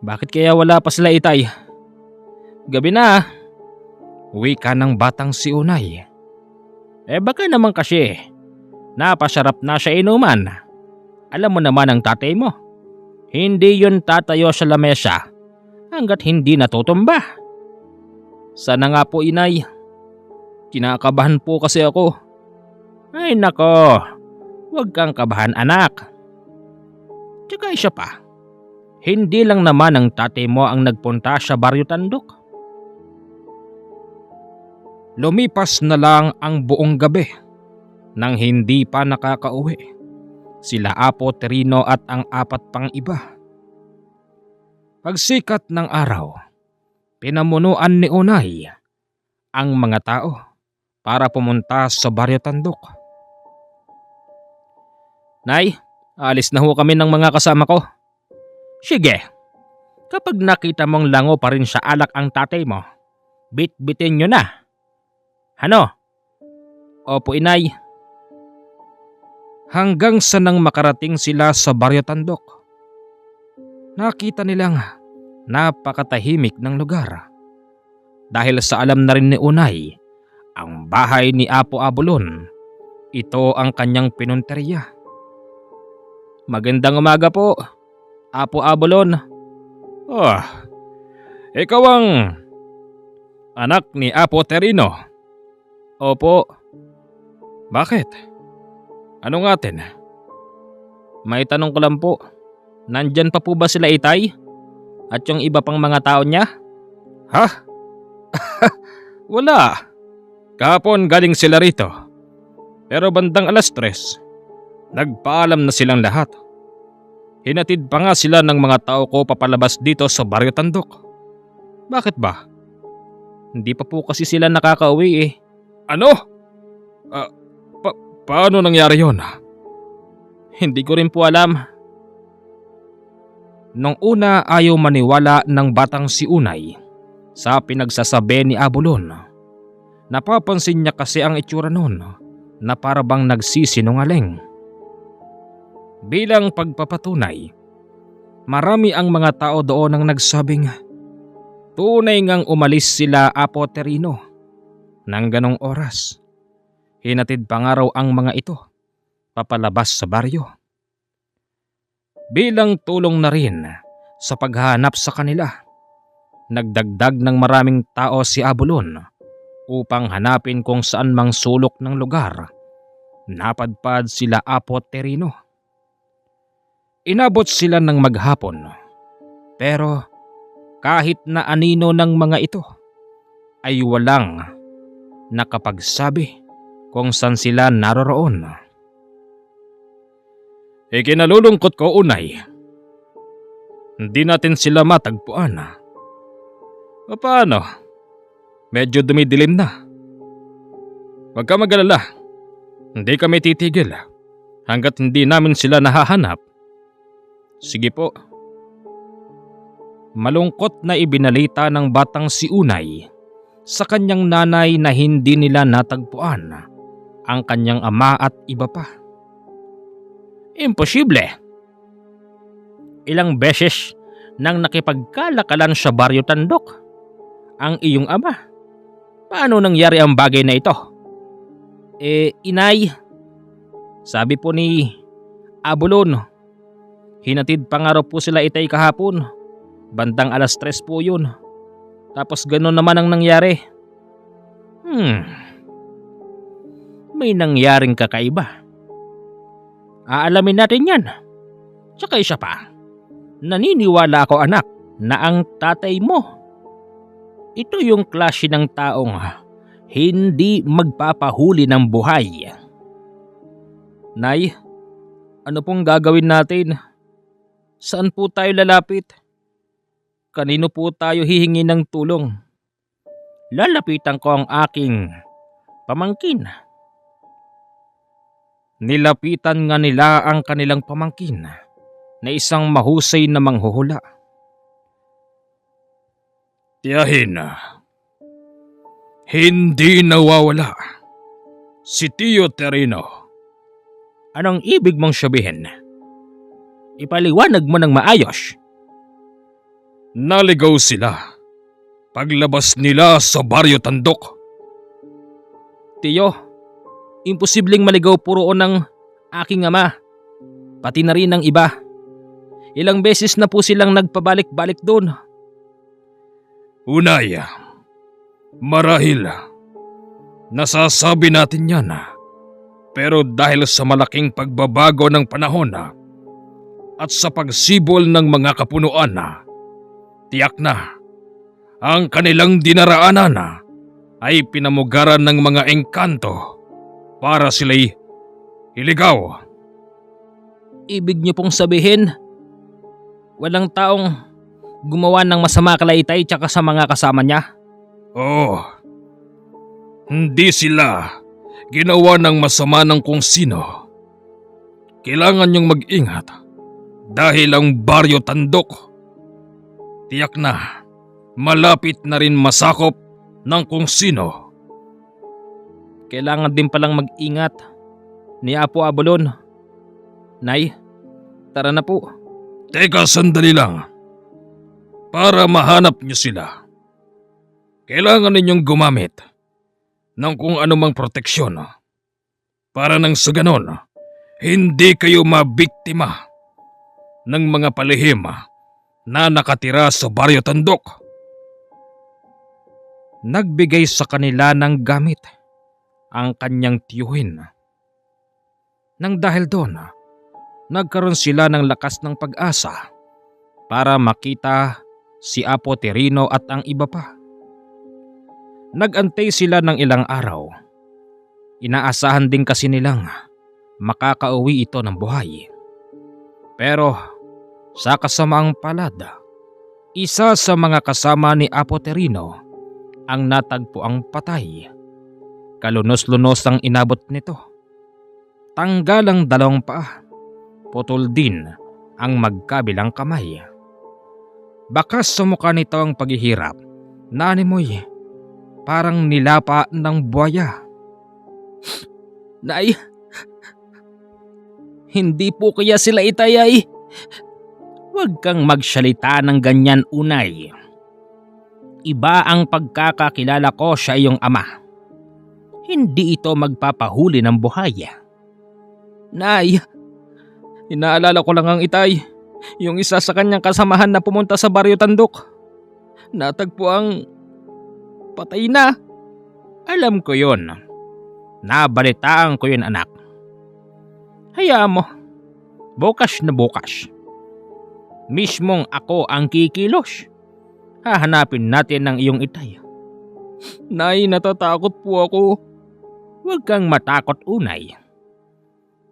Bakit kaya wala pa sila itay? Gabi na. Wika ng batang si Unay. Baka naman kasi napasarap na siya inuman. Alam mo naman ang tatay mo. Hindi yun tatayo sa lamesa hanggat hindi natutumba. Sana nga po inay. Kinakabahan po kasi ako. Ay nako, huwag kang kabahan anak. Tsaka isa pa, hindi lang naman ang tatay mo ang nagpunta sa Baryo Tandok. Lumipas na lang ang buong gabi nang hindi pa nakakauwi sila Apo Terino at ang 4 pang iba. Pagsikat ng araw, pinamunuan ni Unay ang mga tao para pumunta sa Baryo Tandok. Nay, alis na ho kami ng mga kasama ko. Sige, kapag nakita mong lango pa rin sa alak ang tatay mo, bit-bitin nyo na. Ano? Opo inay. Hanggang sa nang makarating sila sa Baryo Tandok, nakita nilang napakatahimik ng lugar. Dahil sa alam na rin ni Unay, ang bahay ni Apo Abulon, ito ang kanyang pinunteriya. Magandang umaga po, Apo Abulon. Oh, ikaw ang anak ni Apo Terino? Opo. Bakit? Ano nga atin? May tanong ko lang po. Nandyan pa po ba sila itay? At yung iba pang mga tao niya? Ha? Wala. Kahapon galing sila rito. Pero bandang 3:00, nagpaalam na silang lahat. Hinatid pa nga sila ng mga tao ko papalabas dito sa Baryo Tandok. Bakit ba? Hindi pa po kasi sila nakakauwi eh. Ano? Paano nangyari yon? Hindi ko rin po alam. Nung una ayaw maniwala ng batang si Unay sa pinagsasabi ni Abulon. Napapansin niya kasi ang itsura noon na para bang nagsisinungaling. Bilang pagpapatunay, marami ang mga tao doon ang nagsabing tunay ngang umalis sila Apo Terino nang ganong oras. Hinatid pa nga raw ang mga ito papalabas sa baryo. Bilang tulong na rin sa paghahanap sa kanila, nagdagdag ng maraming tao si Abulon upang hanapin kung saan mang sulok ng lugar. Napadpad sila Apo Terino. Inabot sila ng maghapon, pero kahit na anino ng mga ito ay walang nakapagsabi kung saan sila naroroon. Ikinalulungkot ko Unay, hindi natin sila matagpuan. O paano? Medyo dumidilim na. Huwag ka mag-alala, hindi kami titigil hanggat hindi namin sila nahahanap. Sige po. Malungkot na ibinalita ng batang si Unay sa kanyang nanay na hindi nila natagpuan ang kanyang ama at iba pa. Imposible. Ilang beses nang nakipagkalakalan sa Baryo Tandok ang iyong ama. Paano nangyari ang bagay na ito? Inay, sabi po ni Abulon, hinatid pa nga raw po sila itay kahapon. Bandang 3:00 po yun. Tapos gano'n naman ang nangyari. May nangyaring kakaiba. Aalamin natin yan. Tsaka isa pa, naniniwala ako anak na ang tatay mo, ito yung klase ng taong hindi magpapahuli ng buhay. Nay, ano pong gagawin natin? Saan po tayo lalapit? Kanino po tayo hihingi ng tulong? Lalapitan ko ang aking pamangkin. Nilapitan nga nila ang kanilang pamangkin na isang mahusay na manghuhula. Tiyahin, hindi nawawala si Tio Terino. Anong ibig mong sabihin? Ipaliwanag mo ng maayos. Naligaw sila paglabas nila sa Baryo Tandok. Tiyo, imposibleng maligaw po roon ng aking ama, pati na rin ng iba. Ilang beses na po silang nagpabalik-balik doon. Unay, marahil nasasabi natin yan, pero dahil sa malaking pagbabago ng panahon at sa pagsibol ng mga kapunuan, tiyak na ang kanilang dinaraanan ay pinamugaran ng mga engkanto para sila'y iligaw. Ibig niyo pong sabihin, walang taong gumawa ng masama kay Itay tsaka sa mga kasama niya? Oo, hindi sila ginawa ng masama ng kung sino. Kailangan niyong mag-ingat dahil ang Baryo Tandok, tiyak na malapit na rin masakop ng kung sino. Kailangan din palang mag-ingat ni Apo Abolon. Nay, tara na po. Teka, sandali lang. Para mahanap niyo sila, kailangan ninyong gumamit ng kung anumang proteksyon para nang sa ganon, hindi kayo mabiktima ng mga palihim na nakatira sa Baryo Tandok. Nagbigay sa kanila ng gamit ang kanyang tiyuhin. Nang dahil doon, nagkaroon sila ng lakas ng pag-asa para makita si Apo Terino at ang iba pa. Nagantay sila ng ilang araw. Inaasahan din kasi nilang makakauwi ito ng buhay. Pero sa kasamaang palad, isa sa mga kasama ni Apo Terino ang natagpo ang patay. Kalunos-lunos ang inabot nito. Tanggal ang dalawang paa. Putol din ang magkabilang kamay. Bakas sa mukha nito ang paghihirap na animoy parang nilapa ng buwaya. Nay, hindi po kaya sila Itay ay? Huwag kang magsalita ng ganyan, Unay. Iba ang pagkakakilala ko sa iyong ama. Hindi ito magpapahuli ng buhay. Nay, inaalala ko lang ang Itay, yung isa sa kanyang kasamahan na pumunta sa Baryo Tandok. Natagpo ang patay na. Alam ko yun. Nabalitaan ko yun, anak. Hayaan mo. Bukas na bukas. Mismong ako ang kikilos. Hahanapin natin ang iyong Itay. Nay, natatakot po ako. Huwag kang matakot, Unay.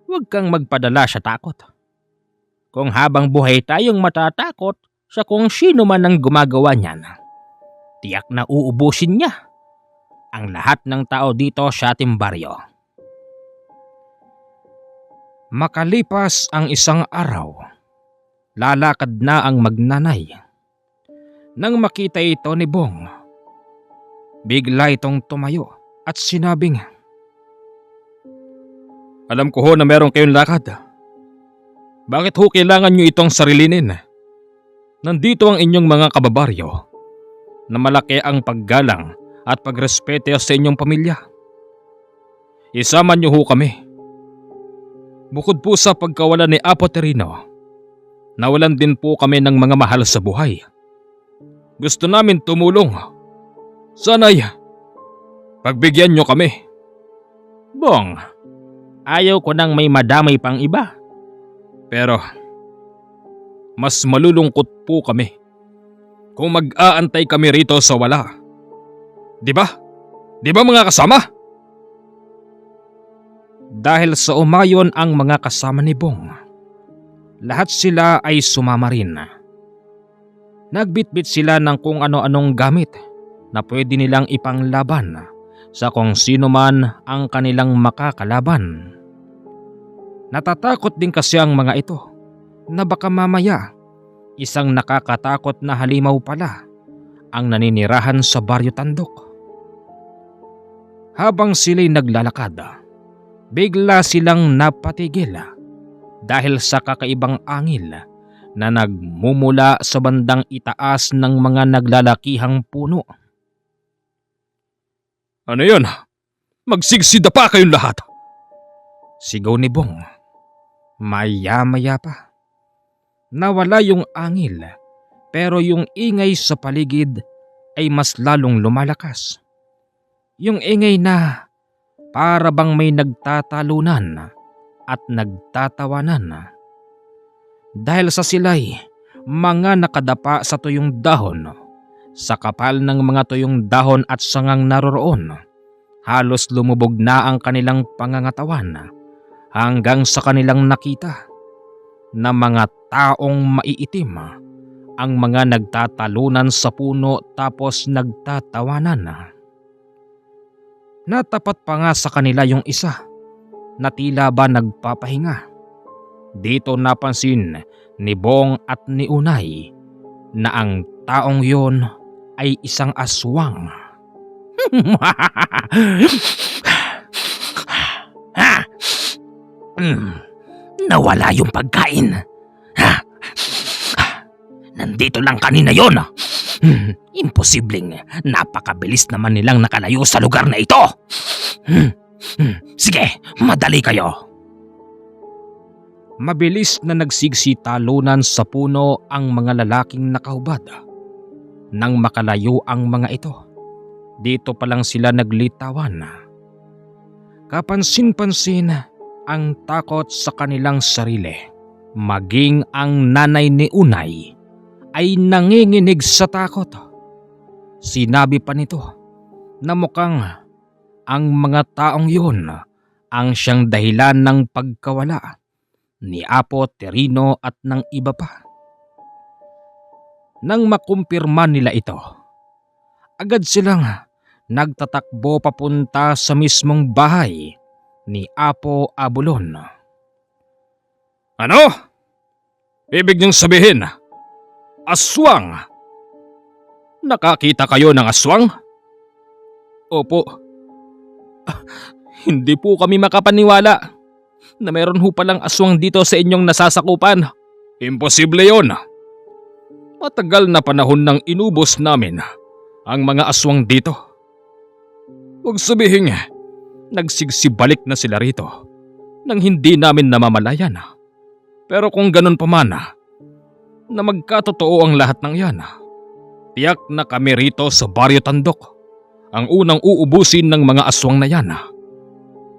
Huwag kang magpadala sa takot. Kung habang buhay tayong matatakot sa kung sino man ang gumagawa niyan, tiyak na uubusin niya ang lahat ng tao dito sa ating baryo. Makalipas ang isang araw, lalakad na ang magnanay. Nang makita ito ni Bong, bigla itong tumayo at sinabing, Alam ko ho na meron kayong lakad. Bakit ho kailangan nyo itong sarilinin? Nandito ang inyong mga kababaryo na malaki ang paggalang at pagrespeto sa inyong pamilya. Isama nyo ho kami. Bukod po sa pagkawala ni Apo Terino, nawalan din po kami ng mga mahal sa buhay. Gusto namin tumulong. Sana'y pagbigyan nyo kami. Bong, ayaw ko nang may madamay pang iba. Pero mas malulungkot po kami kung mag-aantay kami rito sa wala. Di ba? Di ba mga kasama? Dahil sa umayon ang mga kasama ni Bong, lahat sila ay sumama rin. Nagbitbit sila ng kung ano-anong gamit na pwede nilang ipanglaban sa kung sino man ang kanilang makakalaban. Natatakot din kasi ang mga ito na baka mamaya isang nakakatakot na halimaw pala ang naninirahan sa Baryo Tandok. Habang sila'y naglalakad, bigla silang napatigil dahil sa kakaibang angil na nagmumula sa bandang itaas ng mga naglalakihang puno. Ano yun? Magsigsida pa kayong lahat! Sigaw ni Bong. Maya-maya pa. Nawala yung angil, pero yung ingay sa paligid ay mas lalong lumalakas. Yung ingay na para bang may nagtatalunan at nagtatawanan. Dahil sa sila'y mga nakadapa sa tuyong dahon, sa kapal ng mga tuyong dahon at sangang naroroon, halos lumubog na ang kanilang pangangatawan hanggang sa kanilang nakita na mga taong maiitim ang mga nagtatalunan sa puno tapos nagtatawanan. Natapat pa nga sa kanila yung isa na tila ba nagpapahinga. Dito napansin ni Bong at ni Unay na ang taong yon ay isang aswang. Nawala yung pagkain. Nandito lang kanina yon. Imposibleng napakabilis naman nilang nakalayo sa lugar na ito. Sige, madali kayo. Mabilis na nagsigsitalunan sa puno ang mga lalaking nakahubad. Nang makalayo ang mga ito, dito pa lang sila naglitawan. Kapansin-pansin ang takot sa kanilang sarili. Maging ang nanay ni Unay ay nanginginig sa takot. Sinabi pa nito na mukhang ang mga taong yun ang siyang dahilan ng pagkawala ni Apo Terino at ng iba pa. Nang makumpirma nila ito, agad silang nagtatakbo papunta sa mismong bahay ni Apo Abulon. Ano? Ibig niyong sabihin, aswang? Nakakita kayo ng aswang? Opo. Hindi po kami makapaniwala na meron ho palang aswang dito sa inyong nasasakupan. Imposible yon. Matagal na panahon nang inubos namin ang mga aswang dito. Huwag sabihin, nagsigsibalik na sila rito nang hindi namin namamalayan. Pero kung ganun pa man, na magkatotoo ang lahat ng yan, tiyak na kami rito sa Baryo Tandok ang unang uubusin ng mga aswang na yan.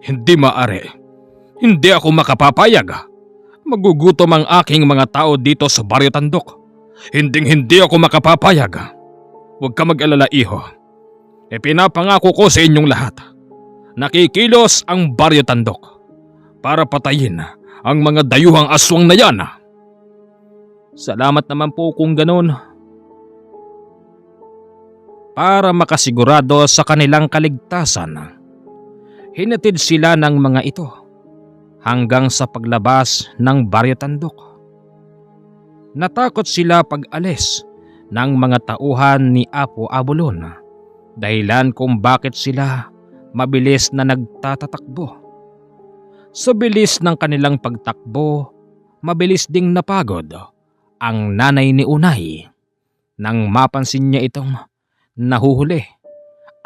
Hindi maaari. Hindi ako makapapayag. Magugutom ang aking mga tao dito sa Baryo Tandok. Hindi ako makapapayag. Huwag ka mag-alala, iho. Pinapangako ko sa inyong lahat. Nakikilos ang Baryo Tandok para patayin ang mga dayuhang aswang na yan. Salamat naman po kung ganun. Para makasigurado sa kanilang kaligtasan, hinatid sila ng mga ito hanggang sa paglabas ng Baryo Tandok. Natakot sila pag-alis ng mga tauhan ni Apo Abulon, dahilan kung bakit sila mabilis na nagtatatakbo. Sa bilis ng kanilang pagtakbo, mabilis ding napagod ang nanay ni Unay. Nang mapansin niya itong nahuhuli,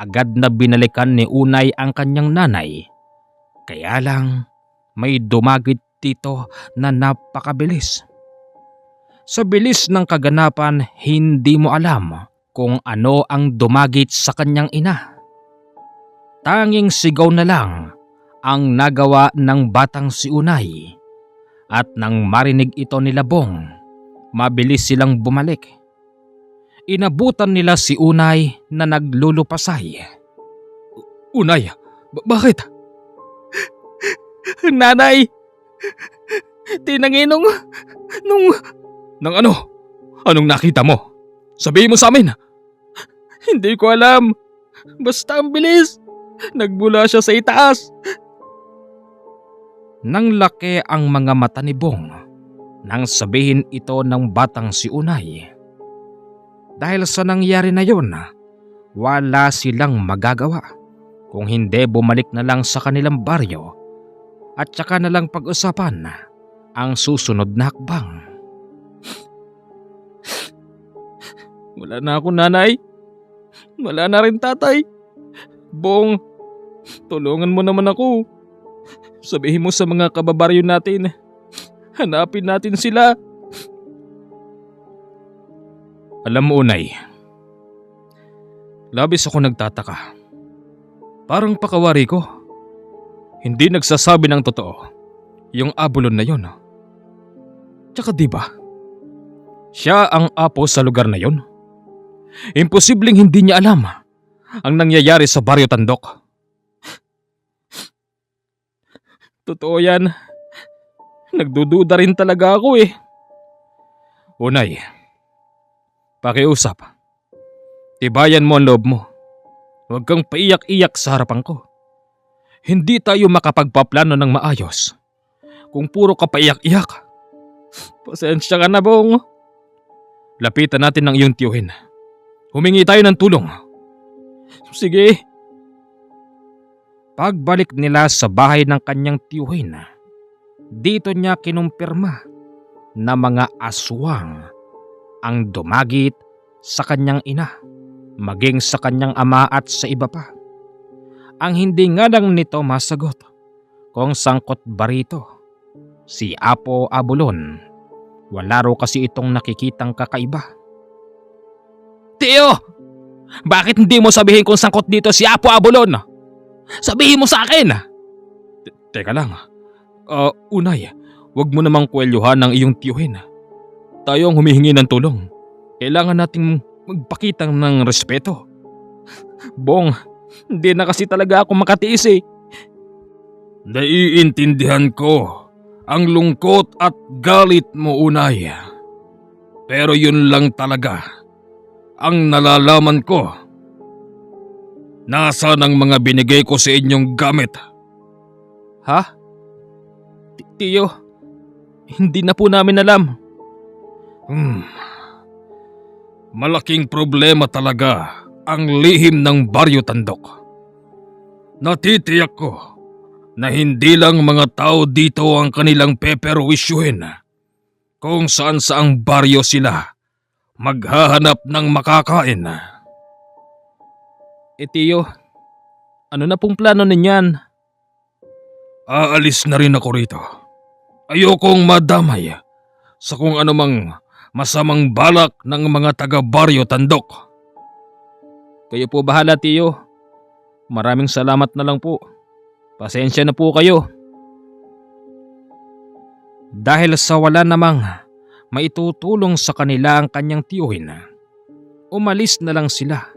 agad na binalikan ni Unay ang kanyang nanay. Kaya lang may dumagit dito na napakabilis. Sa bilis ng kaganapan, hindi mo alam kung ano ang dumagit sa kanyang ina. Tanging sigaw na lang ang nagawa ng batang si Unay. At nang marinig ito nila Bong, mabilis silang bumalik. Inabutan nila si Unay na naglulupasay. Unay, bakit? Nanay! Tinanginong Nang ano? Anong nakita mo? Sabihin mo sa amin. Hindi ko alam. Basta ang bilis. Nagbula siya sa itaas. Nang laki ang mga mata ni Bong nang sabihin ito ng batang si Unay. Dahil sa nangyari na yon, wala silang magagawa kung hindi bumalik na lang sa kanilang baryo at saka na lang pag-usapan ang susunod na hakbang. Wala na ako, nanay. Wala na rin, tatay. Bong, tulungan mo naman ako. Sabihin mo sa mga kababaryo natin, hanapin natin sila. Alam mo, Unay, labis ako nagtataka. Parang pakawari ko. Hindi nagsasabi ng totoo yung Abulon na yon. Tsaka diba, siya ang apo sa lugar na yon. Imposibleng hindi niya alam ang nangyayari sa Baryo Tandok. Totoo yan. Nagdududa rin talaga ako eh. Unay, pakiusap. Tibayan mo ang loob mo. Huwag kang paiyak-iyak sa harapan ko. Hindi tayo makapagpaplano ng maayos kung puro ka paiyak-iyak. Pasensya ka na, Bong. Lapitan natin ng iyong tiyuhin. Humingi tayo ng tulong. Sige. Pagbalik nila sa bahay ng kanyang tiyuhin, dito niya kinumpirma na mga aswang ang dumagit sa kanyang ina, maging sa kanyang ama at sa iba pa. Ang hindi nga lang nito masagot kung sangkot ba rito si Apo Abulon. Wala raw kasi itong nakikitang kakaiba. Tiyo! Bakit hindi mo sabihin kung sangkot dito si Apo Abulon? Sabihin mo sa akin! Teka lang. Unay, wag mo namang kwelyuhan ng iyong tiyuhin. Tayo ang humihingi ng tulong. Kailangan nating magpakita ng respeto. Bong, hindi na kasi talaga ako makatiis eh. Naiintindihan ko ang lungkot at galit mo, Unay. Pero yun lang talaga ang nalalaman ko. Nasaan ang mga binigay ko sa inyong gamit? Ha? Tiyo, hindi na po namin alam. Malaking problema talaga ang lihim ng Baryo Tandok. Natitiyak ko na hindi lang mga tao dito ang kanilang peperwisyuhin kung saan saang baryo sila maghahanap ng makakain. Tiyo, ano na pong plano ninyan? Aalis na rin ako rito. Ayokong madamay sa kung anumang masamang balak ng mga taga-Baryo Tandok. Kayo po bahala, tiyo. Maraming salamat na lang po. Pasensya na po kayo. Dahil sa wala namang maitutulong sa kanila ang kanyang tiyuhin, umalis na lang sila.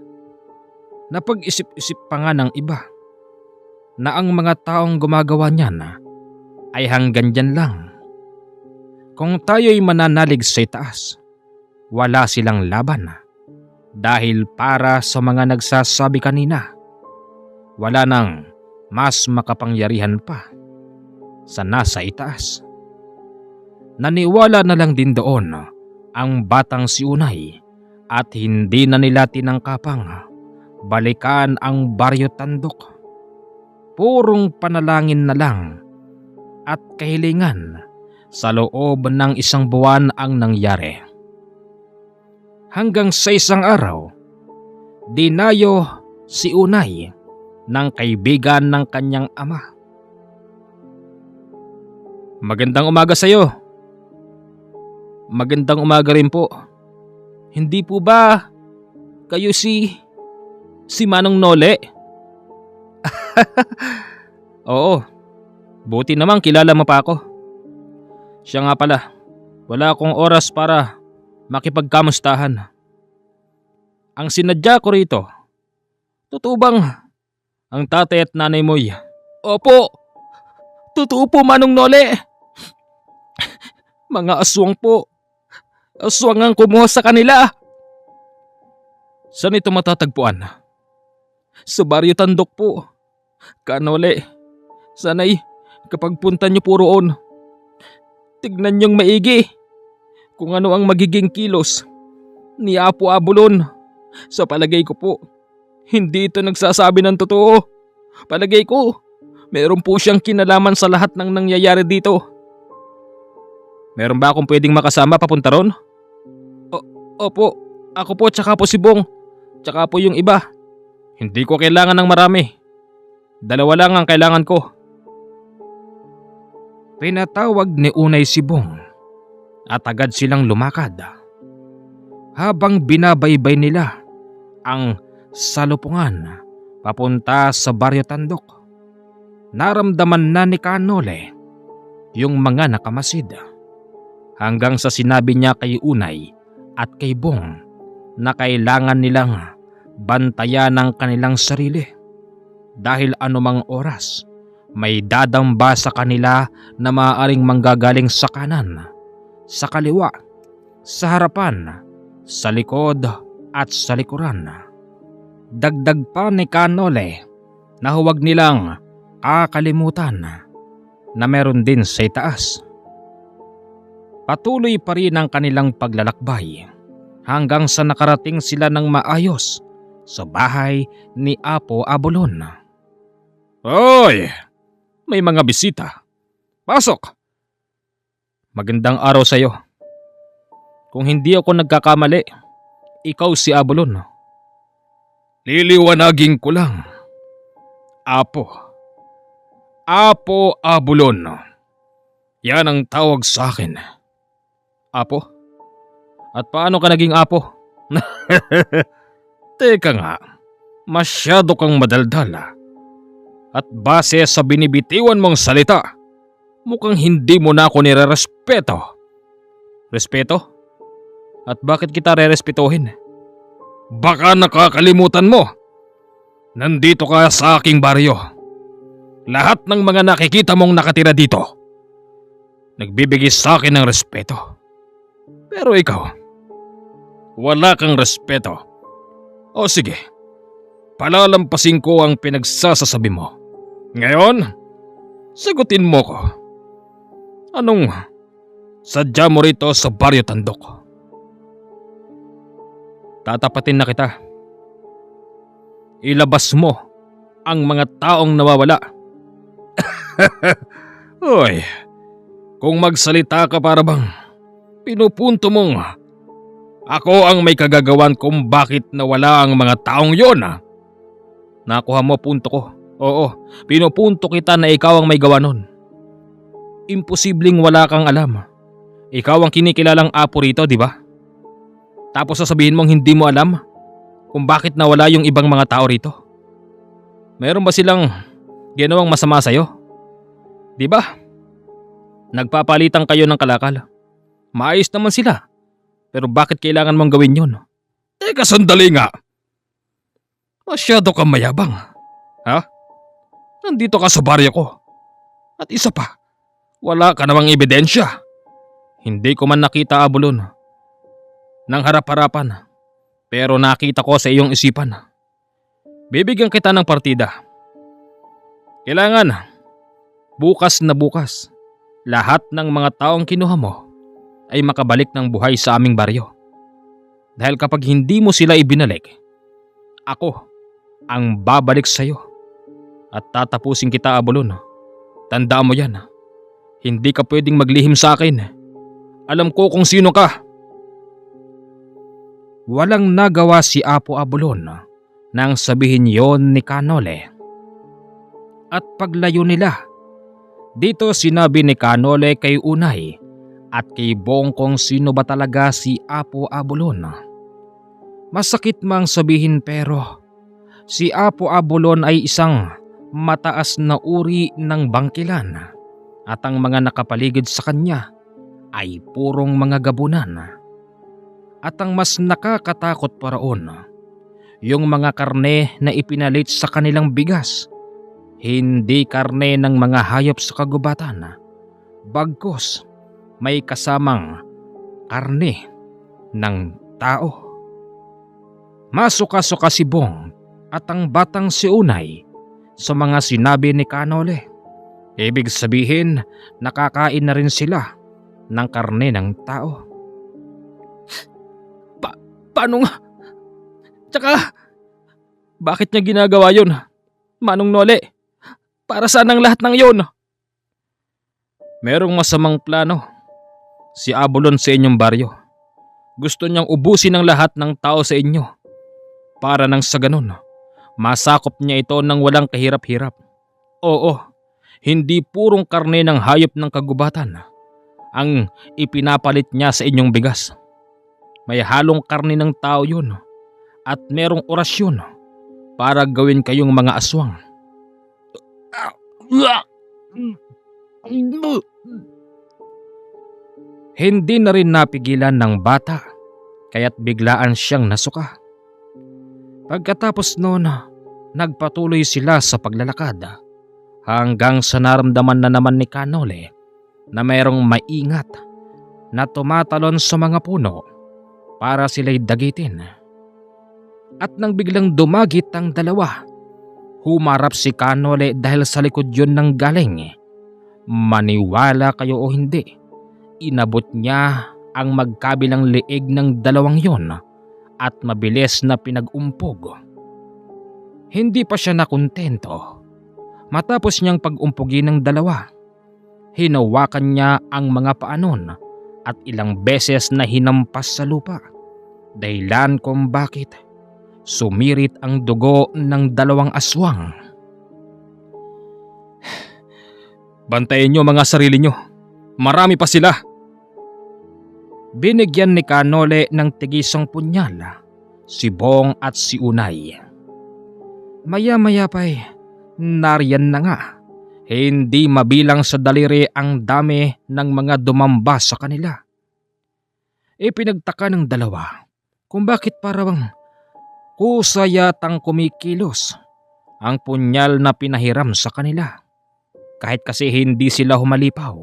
Napag-isip-isip pa nga ng iba na ang mga taong gumagawa niyan ay hanggang dyan lang. Kung tayo'y mananalig sa itaas, wala silang laban. Dahil para sa mga nagsasabi kanina, wala nang mas makapangyarihan pa sa nasa itaas. Naniwala na lang din doon ang batang si Unay at hindi na nila tinangkapang balikan ang Baryo Tandok. Purong panalangin na lang at kahilingan sa loob ng 1 buwan ang nangyari. Hanggang sa isang araw, dinayo si Unay ng kaibigan ng kanyang ama. Magandang umaga sa iyo. Magandang umaga rin po. Hindi po ba kayo si Manong Nole? Oo, buti naman kilala mo pa ako. Siya nga pala, wala akong oras para makipagkamustahan. Ang sinadya ko rito, totoo bang ang tatay at nanay mo'y? Opo, totoo po, Manong Nole. Mga aswang po. Aswang ang kumuha sa kanila. Saan ito matatagpuan? Sa Baryo Tandok po. Kanole, sana'y kapag punta niyo po roon, tignan niyong maigi kung ano ang magiging kilos ni Apo Abulon. Sa palagay ko po, hindi ito nagsasabi ng totoo. Palagay ko, meron po siyang kinalaman sa lahat ng nangyayari dito. Meron ba akong pwedeng makasama papunta ron? Opo, ako po tsaka po si Bong, tsaka po yung iba. Hindi ko kailangan ng marami. 2 lang ang kailangan ko. Pinatawag ni Unay si Bong at agad silang lumakad. Habang binabaybay nila ang salupungan papunta sa Baryo Tandok, naramdaman na ni Kanole yung mga nakamasid. Hanggang sa sinabi niya kay Unay at kay Bong na kailangan nilang bantayan ang kanilang sarili dahil anumang oras may dadamba sa kanila na maaaring manggagaling sa kanan, sa kaliwa, sa harapan, sa likod at sa likuran. Dagdag pa ni Kanole na huwag nilang kakalimutan na meron din sa itaas. Patuloy pa rin ang kanilang paglalakbay hanggang sa nakarating sila ng maayos sa bahay ni Apo Abulon. Hoy! May mga bisita. Pasok! Magandang araw sa'yo. Kung hindi ako nagkakamali, ikaw si Abulon. Liliwanagin ko lang. Apo Abulon. Yan ang tawag sa akin. Apo? At paano ka naging apo? Teka nga, masyado kang madaldal. At base sa binibitiwan mong salita, mukhang hindi mo na ako nirerespeto. Respeto? At bakit kita rerespetuhin? Baka nakakalimutan mo. Nandito ka sa aking baryo. Lahat ng mga nakikita mong nakatira dito nagbibigay sa akin ng respeto. Pero ikaw, wala kang respeto. O sige, palalampasin ko ang pinagsasasabi mo. Ngayon, sagutin mo ko. Anong sadya mo rito sa Baryo Tandok? Tatapatin na kita. Ilabas mo ang mga taong nawawala. Hoy, kung magsalita ka para bang pinupunto mong ako ang may kagagawan kung bakit nawala ang mga taong yon. Nakuha mo punto ko. Oo, pinupunto kita na ikaw ang may gawa nun. Imposibleng wala kang alam. Ikaw ang kinikilalang apo rito, di ba? Tapos sasabihin mong hindi mo alam kung bakit nawala yung ibang mga tao rito. Meron ba silang ginawang masama sa'yo? Di ba? Nagpapalitan kayo ng kalakal. Maayos naman sila. Pero bakit kailangan mong gawin yun? Teka sandali nga. Masyado kang mayabang. Ha? Nandito ka sa baryo ko. At isa pa, wala ka namang ebidensya. Hindi ko man nakita, Abulon, nang harap-harapan. Pero nakita ko sa iyong isipan. Bibigyan kita ng partida. Kailangan, bukas na bukas, lahat ng mga taong kinuha mo ay makabalik ng buhay sa aming baryo. Dahil kapag hindi mo sila ibinalik, ako ang babalik sa iyo. At tatapusin kita, Abulon. Tandaan mo yan. Hindi ka pwedeng maglihim sa akin. Alam ko kung sino ka. Walang nagawa si Apo Abulon nang sabihin yon ni Kanole. At paglayo nila, dito sinabi ni Kanole kay Unay at kay Bong kung sino ba talaga si Apo Abulon. Masakit mang sabihin pero si Apo Abulon ay isang mataas na uri ng bangkilan at ang mga nakapaligid sa kanya ay purong mga gabunan. At ang mas nakakatakot pa roon, yung mga karne na ipinalit sa kanilang bigas, hindi karne ng mga hayop sa kagubatan, bagkus may kasamang karne ng tao. Masuka-suka si Bong at ang batang si Unay sa mga sinabi ni Kanole. Ibig sabihin, nakakain na rin sila ng karne ng tao. Paano nga? Tsaka, bakit niya ginagawa yun? Manong Nole, para saan ang lahat ng yun? Merong masamang plano. si Abulon sa inyong baryo. Gusto niyang ubusin ang lahat ng tao sa inyo para nang sa ganun, masakop niya ito ng walang kahirap-hirap. Oo, hindi purong karne ng hayop ng kagubatan ang ipinapalit niya sa inyong bigas. May halong karne ng tao yun at merong orasyon para gawin kayong mga aswang. Hindi na rin napigilan ng bata kaya't biglaan siyang nasuka. Pagkatapos noon, nagpatuloy sila sa paglalakad hanggang sa naramdaman na naman ni Canole na mayroong maingat na tumatalon sa mga puno para sila'y dagitin. At nang biglang dumagit ang dalawa, humarap si Canole dahil sa likod yun ng galing. Maniwala kayo o hindi, inabot niya ang magkabilang leeg ng dalawang yon at mabilis na pinag-umpog. Hindi pa siya nakontento. Matapos niyang pag-umpugin ng dalawa, hinawakan niya ang mga paanon at ilang beses na hinampas sa lupa. Dahilan kung bakit sumirit ang dugo ng dalawang aswang. Bantayan niyo mga sarili niyo. Marami pa sila. Binigyan ni Canole ng tigisang punyal si Bong at si Unay. Maya-maya pa'y nariyan na nga. Hindi mabilang sa daliri ang dami ng mga dumamba sa kanila. Ipinagtaka ng dalawa kung bakit parang kusa yatang kumikilos ang punyal na pinahiram sa kanila. Kahit kasi hindi sila humalipaw,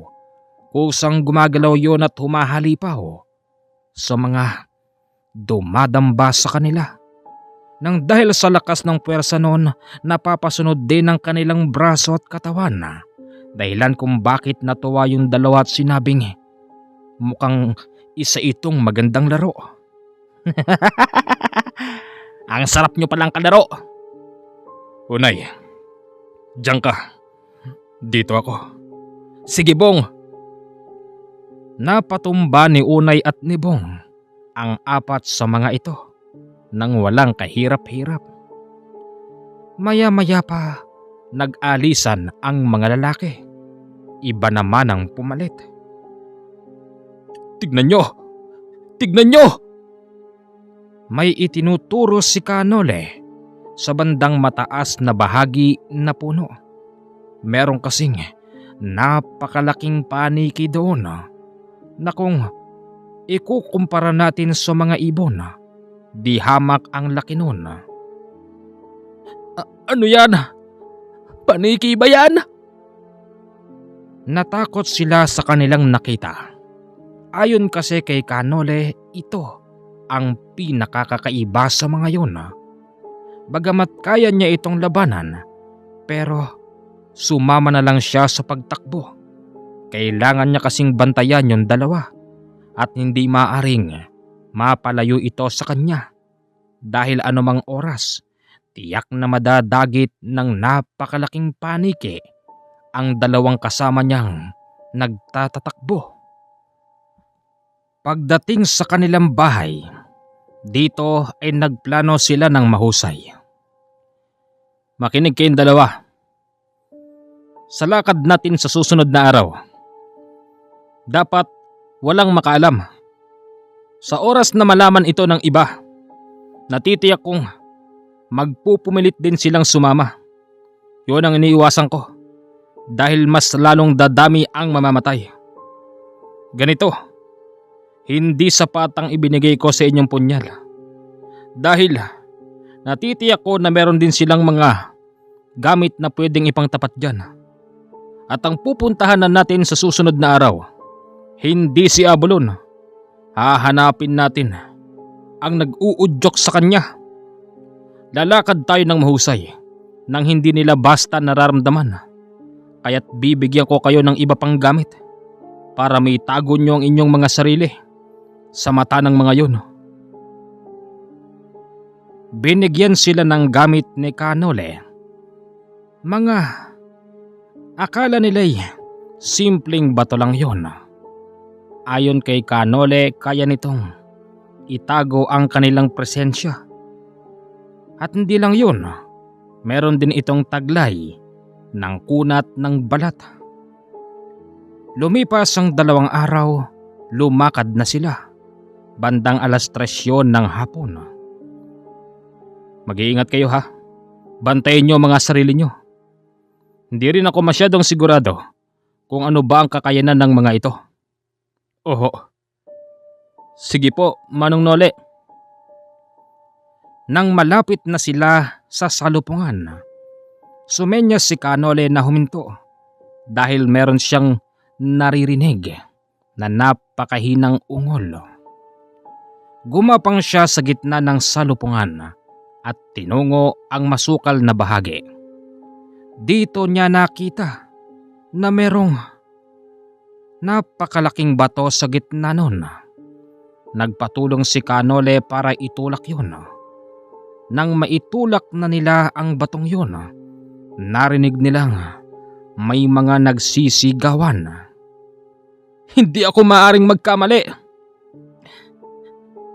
kusang gumagalaw yon at humahalipaw sa mga dumadamba sa kanila. Nang dahil sa lakas ng puwersa noon, napapasunod din ang kanilang braso at katawan. Dahilan kung bakit natuwa yung dalawa at sinabing, mukhang isa itong magandang laro. Ang sarap nyo palang kalaro. Unay, diyan ka. Dito ako. Sige Bong. Napatumba ni Unay at ni Bong ang apat sa mga ito nang walang kahirap-hirap. Maya-maya pa nag-alisan ang mga lalaki. Iba naman ang pumalit. Tignan nyo! Tignan nyo! May itinuturo si Canole sa bandang mataas na bahagi na puno. Meron kasing napakalaking paniki doon na kung ikukumpara natin sa mga ibon, di hamak ang laki noon. Ano yan? Paniki ba yan? Natakot sila sa kanilang nakita. Ayon kasi kay Canole, ito ang pinakakakaiba sa mga yon. Bagamat kaya niya itong labanan, pero sumama na lang siya sa pagtakbo. Kailangan niya kasing bantayan yung dalawa at hindi maaring mapalayo ito sa kanya. Dahil anumang oras, tiyak na madadagit ng napakalaking paniki ang dalawang kasama niyang nagtatatakbo. Pagdating sa kanilang bahay, dito ay nagplano sila ng mahusay. Makinig kayong dalawa. Sa lakad natin sa susunod na araw, dapat walang makaalam. Sa oras na malaman ito ng iba, natitiyak kong magpupumilit din silang sumama. Yun ang iniiwasan ko dahil mas lalong dadami ang mamamatay. Ganito, hindi sapat ang ibinigay ko sa inyong punyal dahil natitiyak ko na meron din silang mga gamit na pwedeng ipangtapat dyan. At ang pupuntahan na natin sa susunod na araw, hindi si Abulon. Hahanapin natin ang nag-uudyok sa kanya. Lalakad tayo ng mahusay nang hindi nila basta nararamdaman. Kaya't bibigyan ko kayo ng iba pang gamit para may tago nyo ang inyong mga sarili sa mata ng mga yun. Binigyan sila ng gamit ni Canole. Akala nila'y simpleng bato lang yon. Ayon kay Kanole, kaya nitong itago ang kanilang presensya. At hindi lang yun, meron din itong taglay ng kunat ng balat. Lumipas ang 2 araw, lumakad na sila. Bandang 3:00 yon ng hapon. Mag-iingat kayo ha. Bantayin nyo mga sarili nyo. Hindi rin ako masyadong sigurado kung ano ba ang kakayanan ng mga ito. Oho. Sige po, Manong Nole. Nang malapit na sila sa salupungan, sumenyas si Kanole na huminto dahil meron siyang naririnig na napakahinang ungol. Gumapang siya sa gitna ng salupungan at tinungo ang masukal na bahagi. Dito niya nakita na merong napakalaking bato sa gitna nun. Nagpatulong si Kanole para itulak yun. Nang maitulak na nila ang batong yun, narinig nilang may mga nagsisigawan. Hindi ako maaring magkamali.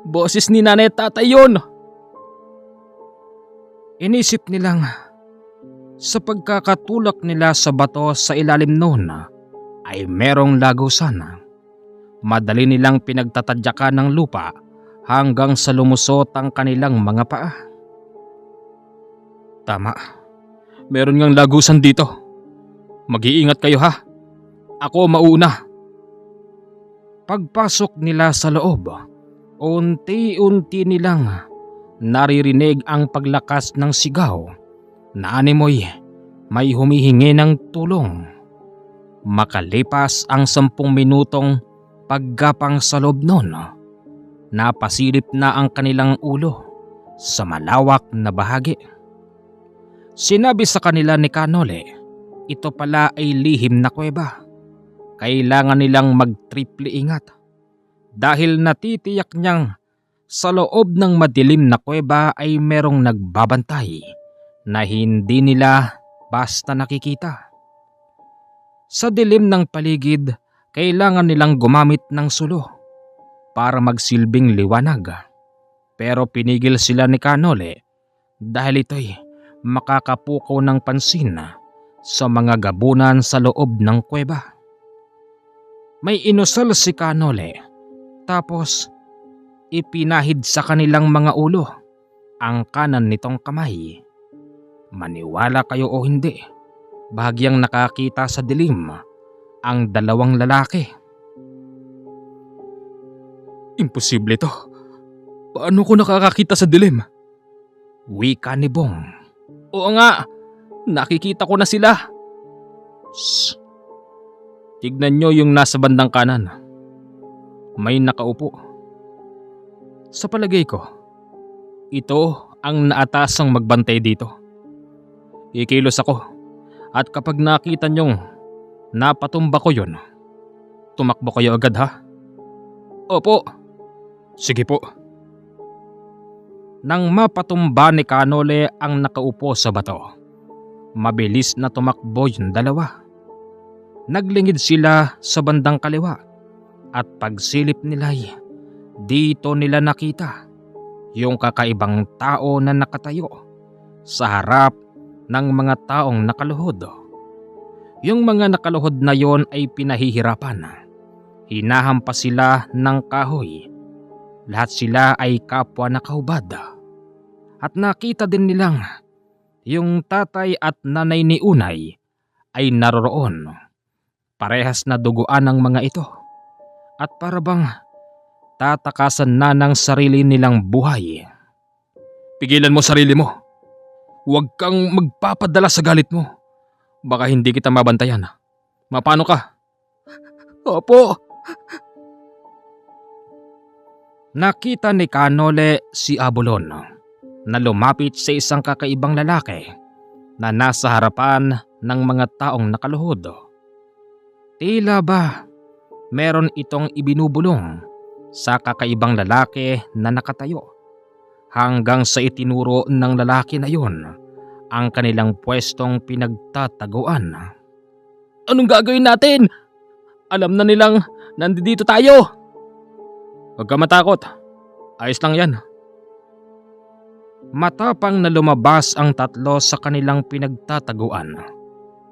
Boses ni nanay at tatay yun. Inisip nilang sa pagkakatulak nila sa bato sa ilalim noon ay merong lagusan. Madali nilang pinagtatadyakan ng lupa hanggang sa lumusot ang kanilang mga paa. Tama, meron ngang lagusan dito. Mag-iingat kayo ha. Ako mauna. Pagpasok nila sa loob, unti-unti nilang naririnig ang paglakas ng sigaw na animoy may humihingi ng tulong. Makalipas ang 10 minutong paggapang sa loob nun, napasilip na ang kanilang ulo sa malawak na bahagi. Sinabi sa kanila ni Kanole, ito pala ay lihim na kuweba. Kailangan nilang mag-triple ingat dahil natitiyak niyang sa loob ng madilim na kuweba ay merong nagbabantay na hindi nila basta nakikita. Sa dilim ng paligid, kailangan nilang gumamit ng sulo para magsilbing liwanag. Pero pinigil sila ni Kanole dahil ito'y makakapukaw ng pansin sa mga gabunan sa loob ng kuweba. May inusal si Kanole tapos ipinahid sa kanilang mga ulo ang kanan nitong kamay. Maniwala kayo o hindi, bahagyang nakakita sa dilim ang 2 lalaki. Imposible to. Paano ko nakakakita sa dilim? Wika ni Bong. Oo nga, nakikita ko na sila. Shh. Tignan nyo yung nasa bandang kanan. May nakaupo. Sa palagay ko, ito ang naatasang magbantay dito. Ikilos ako at kapag nakita nyong napatumba ko yun, tumakbo kayo agad ha? Opo. Sige po. Nang mapatumba ni Kanole ang nakaupo sa bato, mabilis na tumakbo yung 2. Naglingid sila sa bandang kaliwa at pagsilip nila'y dito nila nakita yung kakaibang tao na nakatayo sa harap ng mga taong nakaluhod. Yung mga nakaluhod na yon ay pinahihirapan. Hinahampas sila ng kahoy. Lahat sila ay kapwa nakahubad. At nakita din nilang yung tatay at nanay ni Unay ay naroroon. Parehas na duguan ng mga ito. At parabang tatakasan na ng sarili nilang buhay. Pigilan mo sarili mo. Huwag kang magpapadala sa galit mo. Baka hindi kita mabantayan. Mapano ka? Opo. Nakita ni Kanole si Abulon na lumapit sa isang kakaibang lalaki na nasa harapan ng mga taong nakaluhod. Tila ba meron itong ibinubulong sa kakaibang lalaki na nakatayo hanggang sa itinuro ng lalaki na yun ang kanilang pwestong pinagtataguan. Anong gagawin natin? Alam na nilang nandito tayo. Huwag ka matakot. Ayos lang yan. Matapang na lumabas ang tatlo sa kanilang pinagtataguan.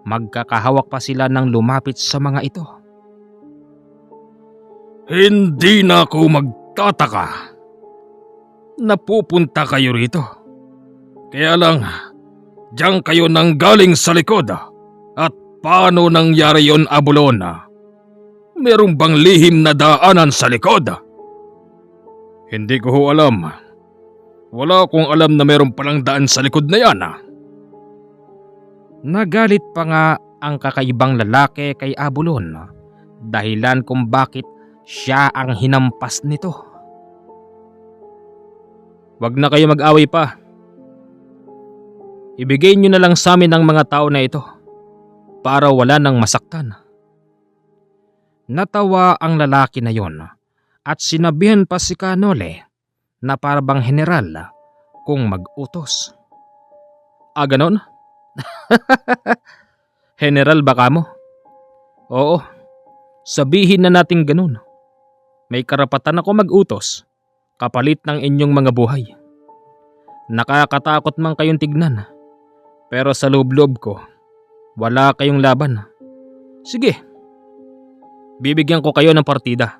Magkakahawak pa sila nang lumapit sa mga ito. Hindi na ako magtataka. Napupunta kayo rito. Kaya lang, diyan kayo nang galing sa likod. At paano nangyari yon, Abulon? Merong bang lihim na daanan sa likod? Hindi ko ho alam. Wala akong alam na meron palang daan sa likod na yan. Nagalit pa nga ang kakaibang lalaki kay Abulon, dahilan kung bakit siya ang hinampas nito. Wag na kayo mag-away pa. Ibigay nyo na lang sa amin ang mga tao na ito para wala nang masaktan. Natawa ang lalaki na yon at sinabihan pa si Canole na parabang general kung mag-utos. Ganon? General ba kamo? Oo, sabihin na natin ganun. May karapatan ako mag-utos kapalit ng inyong mga buhay. Nakakatakot man kayong tignan, pero sa loob-loob ko, wala kayong laban. Sige, bibigyan ko kayo ng partida.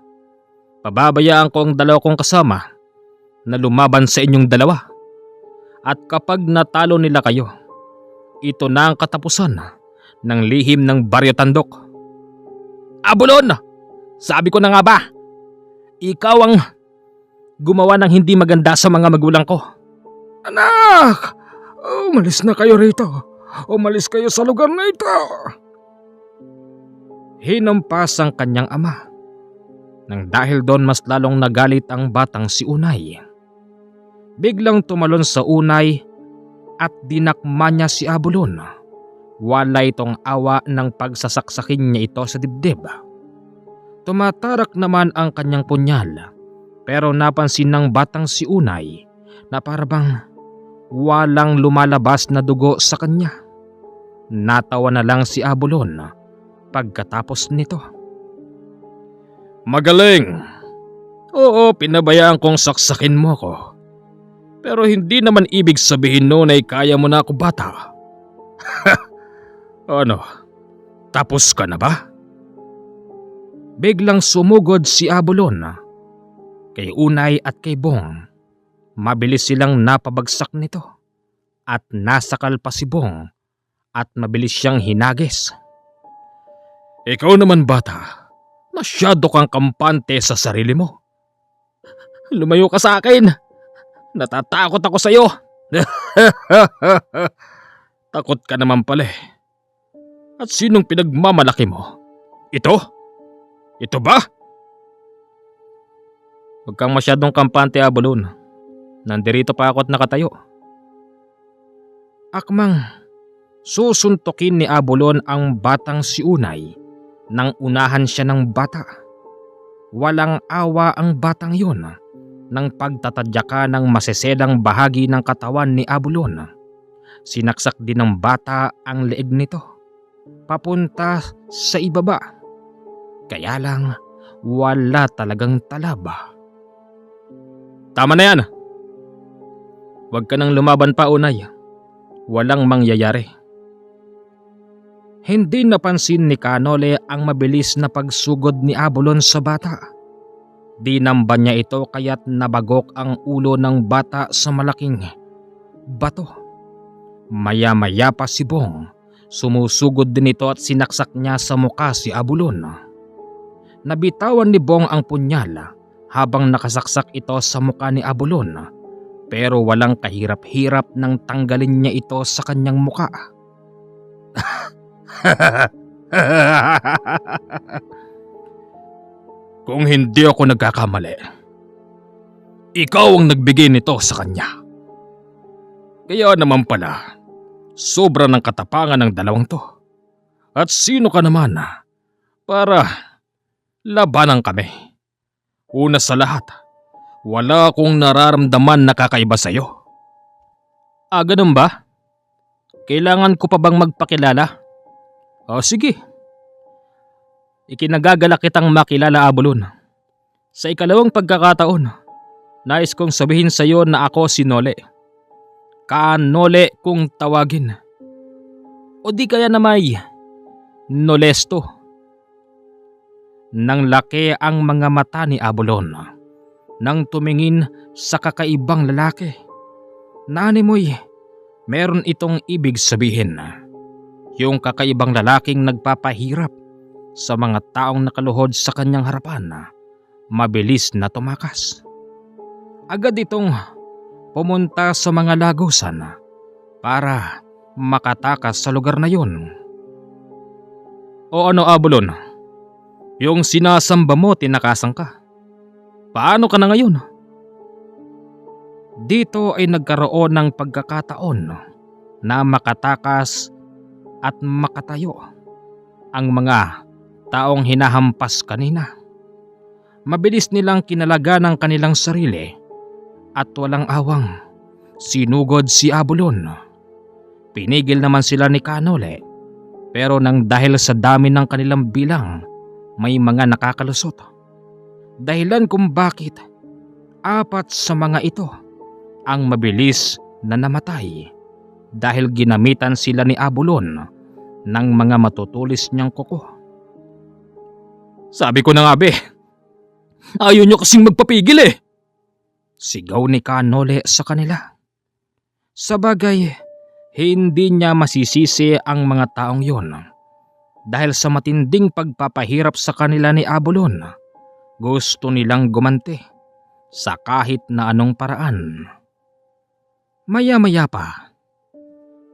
Pababayaan ko ang dalawa kong kasama na lumaban sa inyong dalawa. At kapag natalo nila kayo, ito na ang katapusan ng lihim ng Baryo Tandok. Abulon! Sabi ko na nga ba, ikaw ang gumawa ng hindi maganda sa mga magulang ko. Anak! Umalis na kayo rito. Umalis kayo sa lugar na ito. Hinampas ang kanyang ama. Nang dahil doon mas lalong nagalit ang batang si Unay. Biglang tumalon sa Unay at dinakma niya si Abulon. Wala itong awa ng pagsasaksakin niya ito sa dibdib. Tumatarak naman ang kanyang punyal, pero napansin ng batang si Unay na parabang walang lumalabas na dugo sa kanya. Natawa na lang si Abulon pagkatapos nito. Magaling! Oo, pinabayaan kong saksakin mo ko. Pero hindi naman ibig sabihin noon ay kaya mo na ako, bata. Ano, tapos ka na ba? Biglang sumugod si Abulon kay Unay at kay Bong. Mabilis silang napabagsak nito at nasakal pa si Bong at mabilis siyang hinagis. Ikaw naman, bata, masyado kang kampante sa sarili mo. Lumayo ka sa akin. Natatakot ako sa'yo. Takot ka naman pala eh. At sinong pinagmamalaki mo? Ito? Ito ba? Huwag kang masyadong kampante, Abulon. Nandirito pa ako at nakatayo. Akmang susuntukin ni Abulon ang batang si Unay nang unahan siya ng bata. Walang awa ang batang yun nang pagtatadyakan ng maseselang bahagi ng katawan ni Abulon. Sinaksak din ng bata ang leeg nito papunta sa ibaba. Kaya lang wala talagang talaba. Tama na yan. Huwag ka nang lumaban pa, Unay. Walang mangyayari. Hindi napansin ni Canole ang mabilis na pagsugod ni Abulon sa bata. Dinamba niya ito kaya't nabagok ang ulo ng bata sa malaking bato. Maya-maya pa si Bong, sumusugod din ito at sinaksak niya sa muka si Abulon. Nabitawan ni Bong ang punyal habang nakasaksak ito sa muka ni Abulon, pero walang kahirap-hirap nang tanggalin niya ito sa kanyang muka. Kung hindi ako nagkakamali, ikaw ang nagbigay nito sa kanya. Kaya naman pala, sobra ng katapangan ng dalawang to. At sino ka naman para labanan kami? Una sa lahat, wala akong nararamdaman na kakaiba sa'yo. Ganun ba? Kailangan ko pa bang magpakilala? O sige. Ikinagagalak kitang makilala, Abulon. Sa ikalawang pagkakataon, nais kong sabihin sa iyo na ako si Nole. Kanole kung tawagin. O di kaya na may Nolesto. Nang laki ang mga mata ni Abulon nang tumingin sa kakaibang lalaki. Nanimoy, meron itong ibig sabihin. Yung kakaibang lalaking nagpapahirap sa mga taong nakaluhod sa kanyang harapan, mabilis na tumakas. Agad itong pumunta sa mga lagusan para makatakas sa lugar na yun. O ano, Abulon? Yung sinasamba mo, tinakasan ka. Paano ka na ngayon? Dito ay nagkaroon ng pagkakataon na makatakas at makatayo ang mga taong hinahampas kanina. Mabilis nilang kinalaga ng kanilang sarili at walang awang sinugod si Abulon. Pinigil naman sila ni Kanole, pero nang dahil sa dami ng kanilang bilang, may mga nakakalusot. Dahilan kung bakit 4 sa mga ito ang mabilis na namatay dahil ginamitan sila ni Abulon ng mga matutulis niyang kuko. Sabi ko na nga, be, ayaw niyo kasing magpapigil eh. Sigaw ni Kanole sa kanila. Sabagay, hindi niya masisisi ang mga taong yon. Dahil sa matinding pagpapahirap sa kanila ni Abulon, gusto nilang gumanti sa kahit na anong paraan. Maya-maya pa,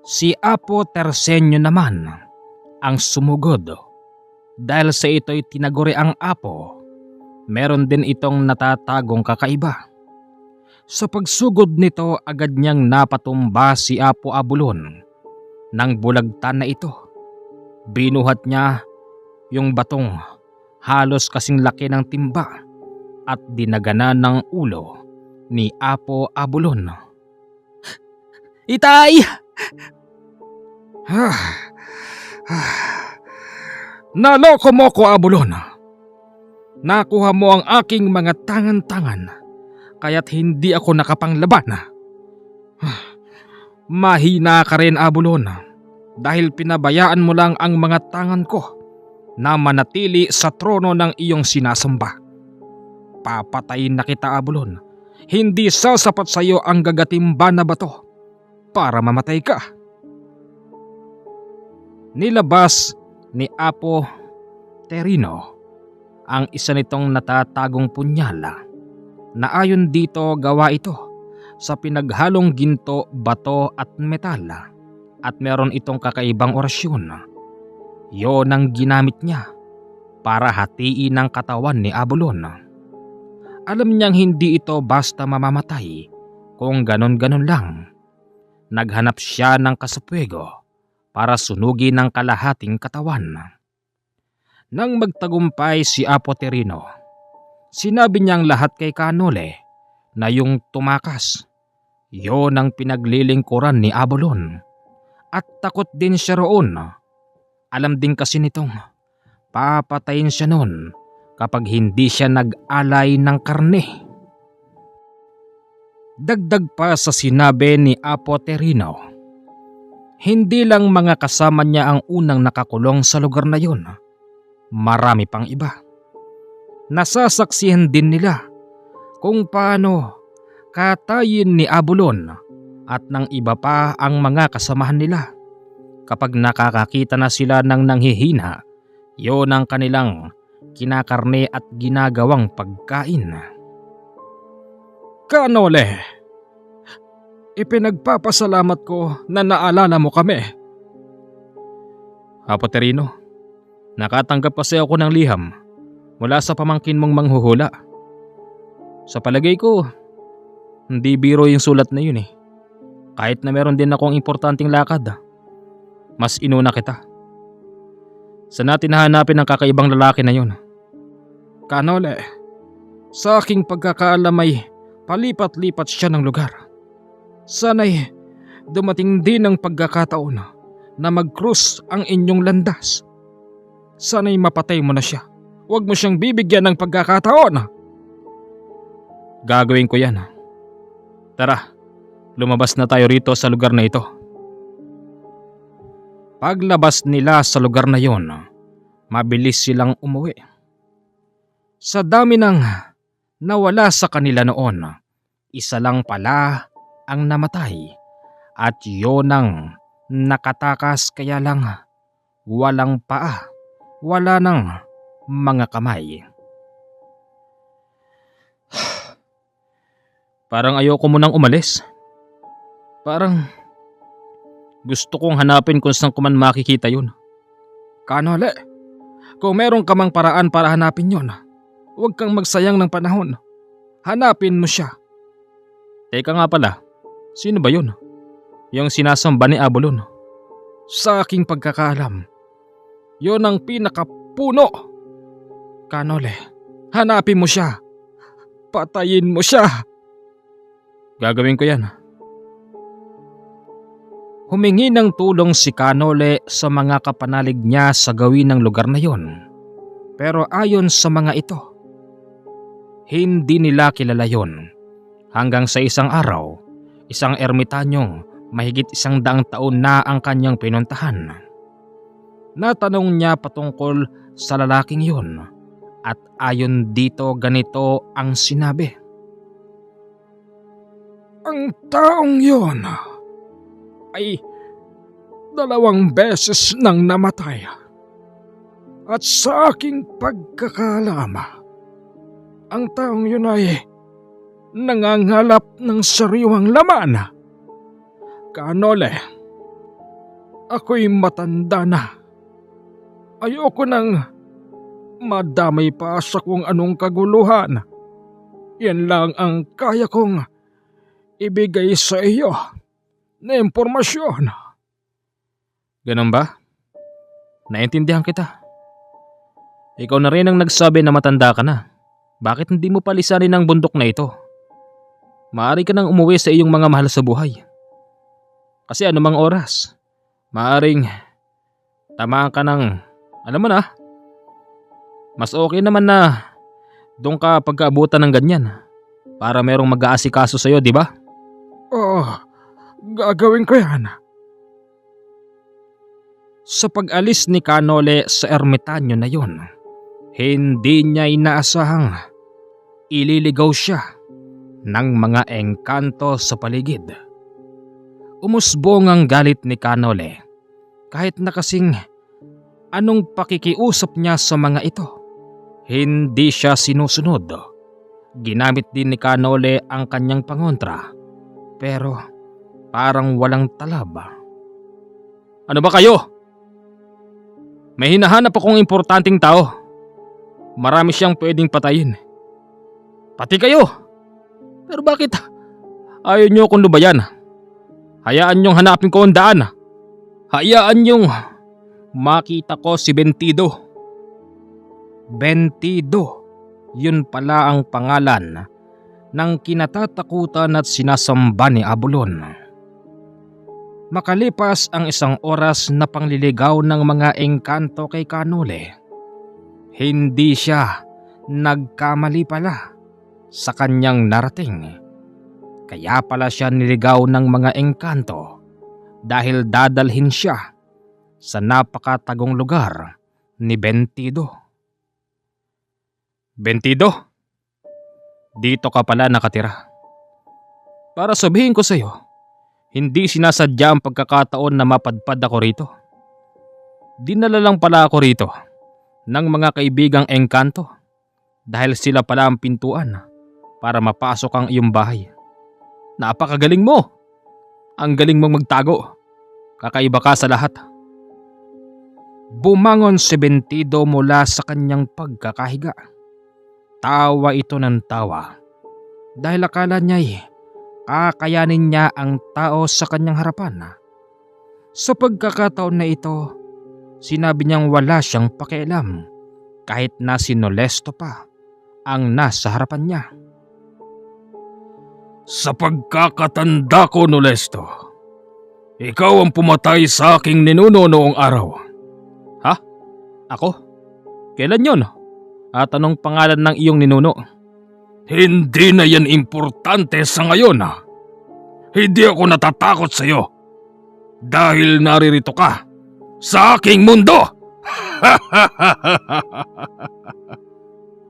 si Apo Tersenyo naman ang sumugod. Dahil sa ito'y tinaguri ang Apo, meron din itong natatagong kakaiba. Sa pagsugod nito, agad niyang napatumba si Apo Abulon ng bulagtan na ito. Binuhat niya yung batong halos kasing laki ng timba at dinagana ng ulo ni Apo Abulon. Itay! Naloko mo ko, Abulon. Nakuha mo ang aking mga tangan-tangan kaya't hindi ako nakapanglaban. Mahina ka rin, Abulon, dahil pinabayaan mo lang ang mga tangan ko na manatili sa trono ng iyong sinasamba. Papatayin na kita, Abulon. Hindi sasapat sa iyo ang gagatimba na bato para mamatay ka. Nilabas ni Apo Terino ang isa nitong natatagong punyala na ayon dito gawa ito sa pinaghalong ginto, bato at metal at meron itong kakaibang orasyon. Yon ang ginamit niya para hatiin ang katawan ni Abulon. Alam niyang hindi ito basta mamamatay kung ganon-ganon lang. Naghanap siya ng kasapwego para sunugin ang kalahating katawan. Nang magtagumpay si Apo Terino, sinabi niyang lahat kay Kanole na yung tumakas, yon ang pinaglilingkuran ni Abulon. At takot din siya roon. Alam din kasi nitong papatayin siya noon kapag hindi siya nag-alay ng karne. Dagdag pa sa sinabi ni Apo Terino, hindi lang mga kasama niya ang unang nakakulong sa lugar na yun. Marami pang iba. Nasasaksihan din nila kung paano katayin ni Abulon at ng iba pa ang mga kasamahan nila. Kapag nakakakita na sila ng nanghihina, yon ang kanilang kinakarne at ginagawang pagkain. Kanole, ipinagpapasalamat ko na naalala mo kami. Apo Terino, nakatanggap kasi ako ng liham mula sa pamangkin mong manghuhula. Sa palagay ko, hindi biro yung sulat na yun eh. Kahit na meron din akong importanteng lakad, mas inuna kita. Saan natin hahanapin ang kakaibang lalaki na yun? Kanole, sa aking pagkakaalam ay palipat-lipat siya ng lugar. Sana'y dumating din ang pagkakataon na mag-cruise ang inyong landas. Sana'y mapatay mo na siya. Huwag mo siyang bibigyan ng pagkakataon. Gagawin ko yan. Tara, lumabas na tayo rito sa lugar na ito. Paglabas nila sa lugar na yon, mabilis silang umuwi. Sa dami ng nawala sa kanila noon, isa lang pala ang namatay at yun ang nakatakas, kaya lang walang paa, wala ng mga kamay. Parang ayoko munang umalis. Parang gusto kong hanapin kung saan ko man makikita yun. Kanole, kung meron ka mang paraan para hanapin yon, huwag kang magsayang ng panahon. Hanapin mo siya. Teka nga pala, sino ba yun? Yung sinasamba ni Abulon. Sa aking pagkakaalam, yon ang pinakapuno. Kanole, hanapin mo siya. Patayin mo siya. Gagawin ko yan. Humingi ng tulong si Kanole sa mga kapanalig niya sa gawin ng lugar na yon. Pero ayon sa mga ito, hindi nila kilala yon. Hanggang sa isang araw, isang ermitanyong mahigit 100 taon na ang kanyang pinuntahan. Natanong niya patungkol sa lalaking yon at ayon dito ganito ang sinabi. Ang taong yon ay 2 beses nang namatay. At sa aking pagkakaalam, ang taong yun ay nangangalap ng sariwang laman. Kanole, ako'y matanda na. Ayoko nang madamay pa sa kung anong kaguluhan. Yan lang ang kaya kong ibigay sa iyo na impormasyon. Ganun ba? Naintindihan kita. Ikaw na rin ang nagsabi na matanda ka na. Bakit hindi mo palisanin ang bundok na ito? Maaari ka nang umuwi sa iyong mga mahal sa buhay. Kasi anumang oras, maaring tamaan ka ng, alam mo na, mas okay naman na doon ka pagkaabutan ng ganyan para merong mag-aasikaso sa'yo, di ba? Oo, gagawin ko yan. Sa pag-alis ni Kanole sa ermitanyo na yon, hindi niya inaasahang ililigaw siya ng mga engkanto sa paligid. Umusbong ang galit ni Kanole kahit na kasing anong pakikiusap niya sa mga ito. Hindi siya sinusunod. Ginamit din ni Kanole ang kanyang pangontra pero parang walang talab. Ano ba kayo? May hinahanap akong importanteng tao. Marami siyang pwedeng patayin. Pati kayo. Pero bakit ayaw niyo akong lubayan? Hayaan niyong hanapin ko ang daan. Hayaan niyong makita ko si Bentido. Bentido, yun pala ang pangalan ng kinatatakutan at sinasamba ni Abulon. Makalipas ang 1 oras na pangliligaw ng mga engkanto kay Kanole, hindi siya nagkamali pala sa kanyang narating. Kaya pala siya niligaw ng mga engkanto dahil dadalhin siya sa napakatagong lugar ni Bentido. Bentido, dito ka pala nakatira. Para sabihin ko sa'yo, hindi sinasadya ang pagkakataon na mapadpad ako rito. Dinala lang pala ako rito ng mga kaibigang engkanto dahil sila pala ang pintuan para mapasok ang iyong bahay. Napakagaling mo! Ang galing mong magtago. Kakaiba ka sa lahat. Bumangon si Bentido mula sa kanyang pagkakahiga. Tawa ito ng tawa dahil akala niya'y kakayanin niya ang tao sa kanyang harapan. Sa pagkakataon na ito, sinabi niyang wala siyang pakialam kahit na si Nolesto pa ang nasa harapan niya. Sa pagkakatanda ko, Nolesto, ikaw ang pumatay sa aking ninuno noong araw. Ako? Kailan yon? At anong pangalan ng iyong ninuno? Hindi na yan importante sa ngayon. Hindi ako natatakot sa iyo. Dahil naririto ka sa aking mundo.